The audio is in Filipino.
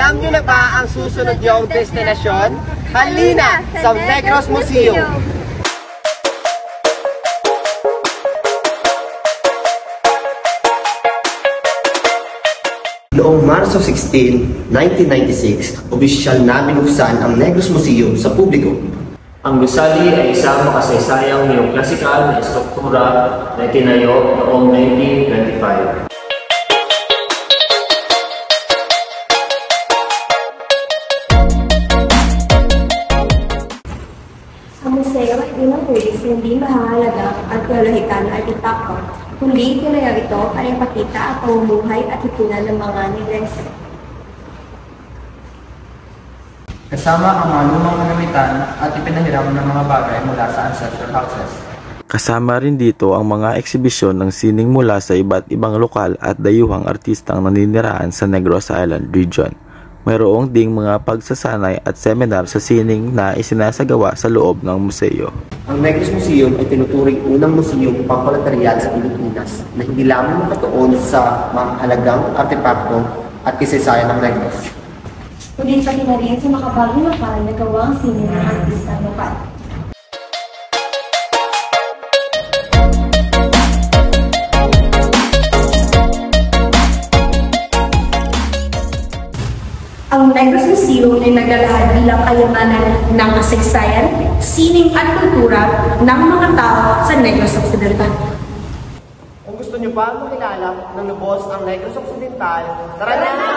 Alam niyo na ba ang susunod niyong destinasyon? Halina sa Negros Museum! Noong Marso 16, 1996, opisyal na binuksan ang Negros Museum sa publiko. Ang gusali ay isang makasaysayang neoklasikal na estruktura na itinayo noong 1925. Ang museo ay dinatulis na hindi mahalaga ang teolohikal na arkitekto, kundi tinayo ito para ipakita ang pamumuhay at lipunan ng mga Negrense. Kasama ang mga lumang kanamitan at ipinahiram ng mga bagay mula sa ancestral houses. Kasama rin dito ang mga eksibisyon ng sining mula sa iba't ibang lokal at dayuhang artistang naninirahan sa Negros Island region. Mayroong ding mga pagsasanay at seminar sa sining na isinasagawa sa loob ng museo. Ang Negros Museum ay tinuturing unang museum pangkalateryan sa Pilipinas na hindi lamang nakatuon sa mahalagang artepakto at kasaysayan ng Negros, Kundi pati na rin sa makabagong lokal na gawang sining ng artista lokal. Ang Negros Museum ay naglalahad bilang kayamanan ng kasaysayan, sining at kultura ng mga tao sa Negros Occidental. Kung gusto niyo pa makilala ng lubos ang Negros Occidental, tara na!